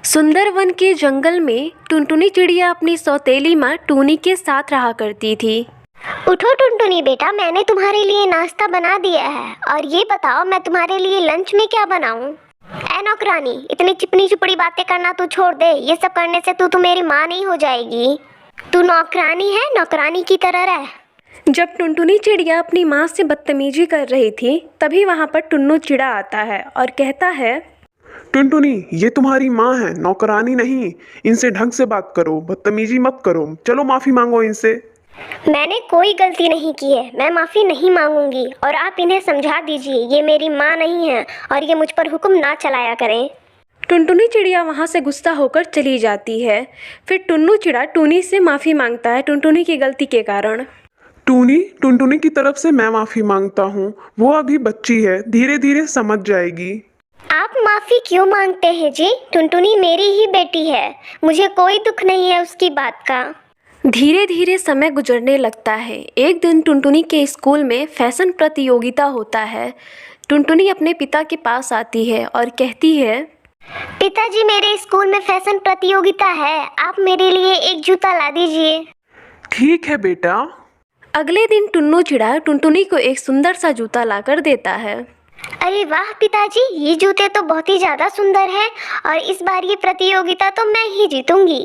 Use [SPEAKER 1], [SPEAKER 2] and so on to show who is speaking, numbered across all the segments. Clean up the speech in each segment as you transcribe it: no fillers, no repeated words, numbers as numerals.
[SPEAKER 1] सुंदर वन के जंगल में टुनटुनी चिड़िया अपनी सौतेली माँ टूनी के साथ रहा करती थी।
[SPEAKER 2] उठो टुनटुनी बेटा, मैंने तुम्हारे लिए नाश्ता बना दिया है। और ये बताओ, मैं तुम्हारे लिए लंच में क्या बनाऊं? ऐ नौकरानी, इतनी चिपनी चुपड़ी बातें करना तू छोड़ दे। ये सब करने से तू मेरी माँ नहीं हो जाएगी। तू नौकरानी है, नौकरानी की तरह रह।
[SPEAKER 1] जब टुनटुनी चिड़िया अपनी माँ से बदतमीजी कर रही थी, तभी वहाँ पर टुन्नू चिड़ा आता है और कहता है,
[SPEAKER 3] टुनटुनी, ये तुम्हारी माँ है, नौकरानी नहीं। इनसे ढंग से बात करो, बदतमीजी मत करो। चलो माफी मांगो इनसे।
[SPEAKER 2] मैंने कोई गलती नहीं की है, मैं माफ़ी नहीं मांगूंगी। और आप इन्हें समझा दीजिए, ये मेरी माँ नहीं है और ये मुझ पर हुक्म ना चलाया करें।
[SPEAKER 1] टुनटुनी चिड़िया वहाँ से गुस्सा होकर चली जाती है। फिर टुन्नू चिड़ा टूनी से माफ़ी मांगता है टुनटुनी की गलती के कारण।
[SPEAKER 3] टुनटुनी की तरफ से मैं माफी मांगता हूँ। वो अभी बच्ची है, धीरे धीरे समझ जाएगी।
[SPEAKER 2] आप माफ़ी क्यों मांगते हैं जी? टुनटुनी मेरी ही बेटी है, मुझे कोई दुख नहीं है उसकी बात का।
[SPEAKER 1] धीरे धीरे समय गुजरने लगता है। एक दिन टुनटुनी के स्कूल में फैशन प्रतियोगिता होता है। टुनटुनी अपने पिता के पास आती है और कहती है,
[SPEAKER 2] पिताजी, मेरे स्कूल में फैशन प्रतियोगिता है, आप मेरे लिए एक जूता ला दीजिए।
[SPEAKER 3] ठीक है बेटा।
[SPEAKER 1] अगले दिन टुन्नू चिड़ा टुनटुनी को एक सुंदर सा जूता लाकर देता है।
[SPEAKER 2] अरे वाह पिताजी, ये जूते तो बहुत ही ज़्यादा सुंदर हैं और इस बार ये प्रतियोगिता तो मैं ही जीतूंगी।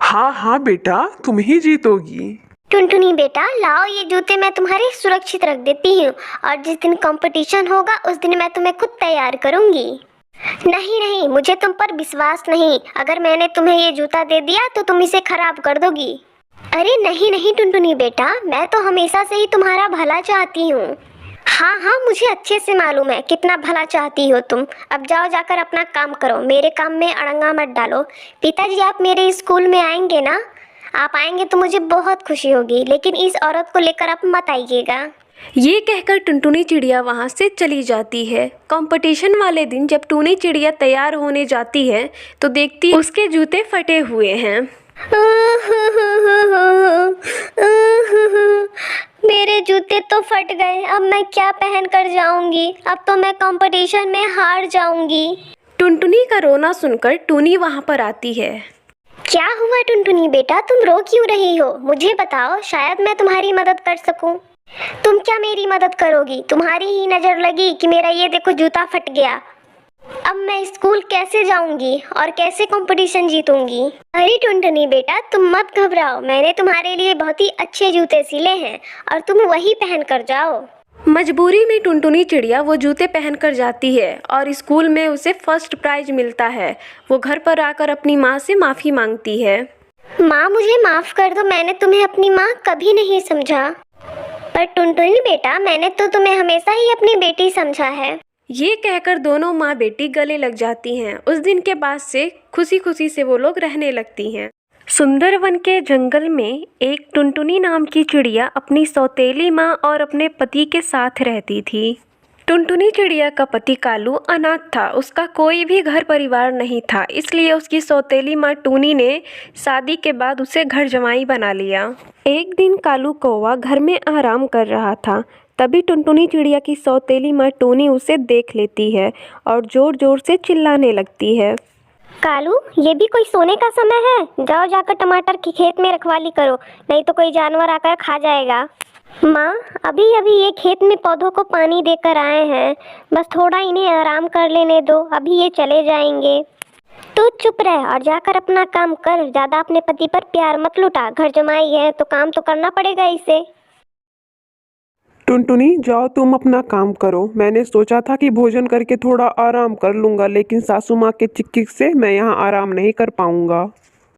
[SPEAKER 3] हाँ हाँ बेटा, तुम ही जीतोगी।
[SPEAKER 2] टुनटुनी बेटा, लाओ ये जूते मैं तुम्हारे सुरक्षित रख देती हूँ और जिस दिन कंपटीशन होगा उस दिन मैं तुम्हें खुद तैयार करूँगी। नहीं नहीं, मुझे तुम पर विश्वास नहीं। अगर मैंने तुम्हें ये जूता दे दिया तो तुम इसे खराब कर दोगी। अरे नहीं नहीं टुनटुनी बेटा, मैं तो हमेशा से ही तुम्हारा भला चाहती हूँ। हाँ हाँ, मुझे अच्छे से मालूम है कितना भला चाहती हो तुम। अब जाओ, जाकर अपना काम करो, मेरे काम में अड़ंगा मत डालो। पिताजी, आप मेरे स्कूल में आएंगे ना? आप आएंगे तो मुझे बहुत खुशी होगी, लेकिन इस औरत को लेकर आप मत आइएगा।
[SPEAKER 1] ये कहकर टुनटुनी चिड़िया वहाँ से चली जाती है। कंपटीशन वाले दिन जब टूनी चिड़िया तैयार होने जाती है तो देखती है उसके जूते फटे हुए हैं।
[SPEAKER 2] मेरे जूते तो फट गए, अब मैं क्या पहन कर जाऊंगी? अब तो मैं कंपटीशन में हार जाऊंगी।
[SPEAKER 1] टुनटुनी का रोना सुनकर टूनी वहाँ पर आती है।
[SPEAKER 2] क्या हुआ टुनटुनी बेटा, तुम रो क्यों रही हो? मुझे बताओ, शायद मैं तुम्हारी मदद कर सकूं। तुम क्या मेरी मदद करोगी? तुम्हारी ही नजर लगी कि मेरा ये देखो जूता फट गया। अब मैं स्कूल कैसे जाऊंगी और कैसे कंपटीशन जीतूंगी? अरे टुनटुनी बेटा, तुम मत घबराओ, मैंने तुम्हारे लिए बहुत ही अच्छे जूते सिले हैं और तुम वही पहन कर जाओ।
[SPEAKER 1] मजबूरी में टुनटुनी चिड़िया वो जूते पहनकर जाती है और स्कूल में उसे फर्स्ट प्राइज मिलता है। वो घर पर आकर अपनी माँ से माफ़ी मांगती है।
[SPEAKER 2] माँ, मुझे माफ़ कर दो, मैंने तुम्हें अपनी माँ कभी नहीं समझा। पर टुनटुनी बेटा, मैंने तो तुम्हें हमेशा ही अपनी बेटी समझा है।
[SPEAKER 1] ये कहकर दोनों माँ बेटी गले लग जाती हैं। उस दिन के बाद से खुशी खुशी से वो लोग रहने लगती हैं। सुंदरवन के जंगल में एक टुनटुनी नाम की चिड़िया अपनी सौतेली माँ और अपने पति के साथ रहती थी। टुनटुनी चिड़िया का पति कालू अनाथ था, उसका कोई भी घर परिवार नहीं था, इसलिए उसकी सौतेली माँ टूनी ने शादी के बाद उसे घर जमाई बना लिया। एक दिन कालू कौवा घर में आराम कर रहा था, तभी टुनटुनी चिड़िया की सौतेली माँ टूनी उसे देख लेती है और ज़ोर ज़ोर से चिल्लाने लगती है।
[SPEAKER 2] कालू, ये भी कोई सोने का समय है? जाओ, जाकर टमाटर की खेत में रखवाली करो, नहीं तो कोई जानवर आकर खा जाएगा। माँ, अभी अभी ये खेत में पौधों को पानी देकर आए हैं, बस थोड़ा इन्हें आराम कर लेने दो, अभी ये चले जाएंगे। तू चुप रह और जाकर अपना काम कर, ज़्यादा अपने पति पर प्यार मत लुटा। घर जमाई है तो काम तो करना पड़ेगा इसे।
[SPEAKER 3] टुनटुनी, जाओ तुम अपना काम करो। मैंने सोचा था कि भोजन करके थोड़ा आराम कर लूँगा, लेकिन सासू माँ के चिक-चिक से मैं यहाँ आराम नहीं कर पाऊँगा।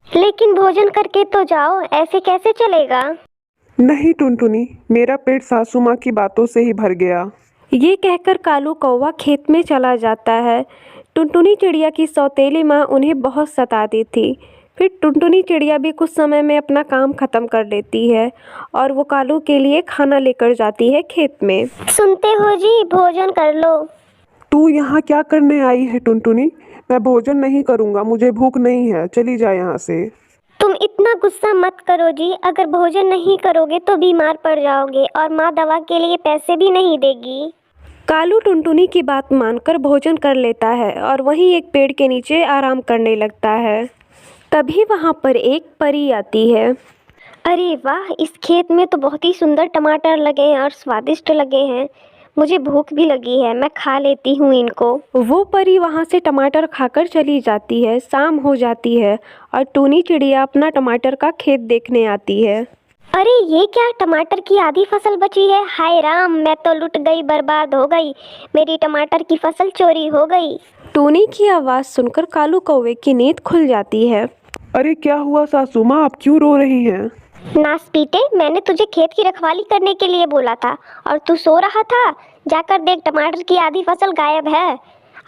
[SPEAKER 2] लेकिन भोजन करके तो जाओ, ऐसे कैसे चलेगा?
[SPEAKER 3] नहीं टुनटुनी, मेरा पेट सासू माँ की बातों से ही भर गया।
[SPEAKER 1] ये कहकर कालू कौवा खेत में चला जाता है। टुनटुनी चिड़िया की सौतेली माँ उन्हें बहुत सताती थी। फिर टुनटुनी चिड़िया भी कुछ समय में अपना काम ख़त्म कर लेती है और वो कालू के लिए खाना लेकर जाती है खेत में।
[SPEAKER 2] सुनते हो जी, भोजन कर लो।
[SPEAKER 3] तू यहाँ क्या करने आई है टुनटुनी? मैं भोजन नहीं करूँगा, मुझे भूख नहीं है, चली जा यहाँ से।
[SPEAKER 2] तुम इतना गुस्सा मत करो जी, अगर भोजन नहीं करोगे तो बीमार पड़ जाओगे और माँ दवा के लिए पैसे भी नहीं देगी।
[SPEAKER 1] कालू टुनटुनी की बात मानकर भोजन कर लेता है और वहीं एक पेड़ के नीचे आराम करने लगता है। तभी वहाँ पर एक परी आती है।
[SPEAKER 2] अरे वाह, इस खेत में तो बहुत ही सुंदर टमाटर लगे हैं और स्वादिष्ट लगे हैं। मुझे भूख भी लगी है, मैं खा लेती हूँ इनको।
[SPEAKER 1] वो परी वहाँ से टमाटर खाकर चली जाती है। शाम हो जाती है और टूनी चिड़िया अपना टमाटर का खेत देखने आती है।
[SPEAKER 2] अरे ये क्या, टमाटर की आधी फसल बची है। हाय राम, मैं तो लुट गई, बर्बाद हो गई। मेरी टमाटर की फसल चोरी हो गई।
[SPEAKER 1] टूनी की आवाज़ सुनकर कालू कौवे की नींद खुल जाती है।
[SPEAKER 3] अरे क्या हुआ सासू माँ, आप क्यों रो रही हैं?
[SPEAKER 2] नासपीटे, मैंने तुझे खेत की रखवाली करने के लिए बोला था और तू सो रहा था। जाकर देख, टमाटर की आधी फसल गायब है।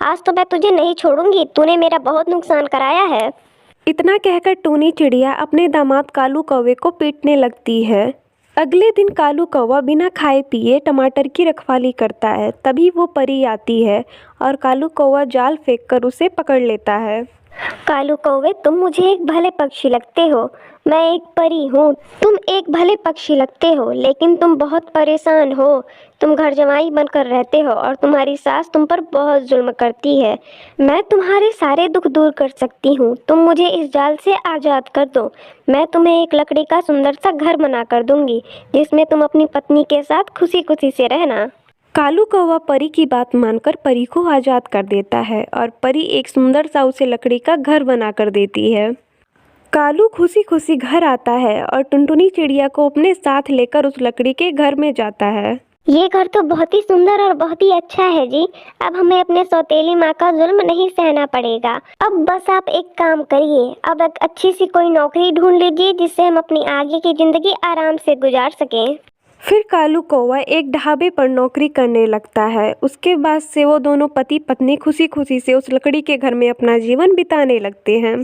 [SPEAKER 2] आज तो मैं तुझे नहीं छोड़ूंगी, तूने मेरा बहुत नुकसान कराया है।
[SPEAKER 1] इतना कहकर टूनी चिड़िया अपने दामाद कालू कौवे को पीटने लगती है। अगले दिन कालू कौवा बिना खाए पिए टमाटर की रखवाली करता है। तभी वो परी आती है और कालू कौवा जाल फेंककर उसे पकड़ लेता है।
[SPEAKER 2] कालू कौवे, तुम मुझे एक भले पक्षी लगते हो। मैं एक परी हूँ। तुम एक भले पक्षी लगते हो, लेकिन तुम बहुत परेशान हो। तुम घर जमाई बनकर रहते हो और तुम्हारी सास तुम पर बहुत जुल्म करती है। मैं तुम्हारे सारे दुख दूर कर सकती हूँ। तुम मुझे इस जाल से आज़ाद कर दो। मैं तुम्हें एक लकड़ी का सुंदर सा घर बना कर दूंगी, जिसमें तुम अपनी पत्नी के साथ खुशी खुशी से रहना।
[SPEAKER 1] कालू कौवा परी की बात मानकर परी को आज़ाद कर देता है और परी एक सुंदर सा उसे लकड़ी का घर बना कर देती है। कालू खुशी खुशी घर आता है और टुनटुनी चिड़िया को अपने साथ लेकर उस लकड़ी के घर में जाता है।
[SPEAKER 2] ये घर तो बहुत ही सुंदर और बहुत ही अच्छा है जी। अब हमें अपने सौतेली माँ का जुल्म नहीं सहना पड़ेगा। अब बस आप एक काम करिए, अब एक अच्छी सी कोई नौकरी ढूंढ लीजिए, जिससे हम अपनी आगे की जिंदगी आराम से गुजार सकें।
[SPEAKER 1] फिर कालू कौवा एक ढाबे पर नौकरी करने लगता है। उसके बाद से वो दोनों पति पत्नी खुशी खुशी से उस लकड़ी के घर में अपना जीवन बिताने लगते हैं।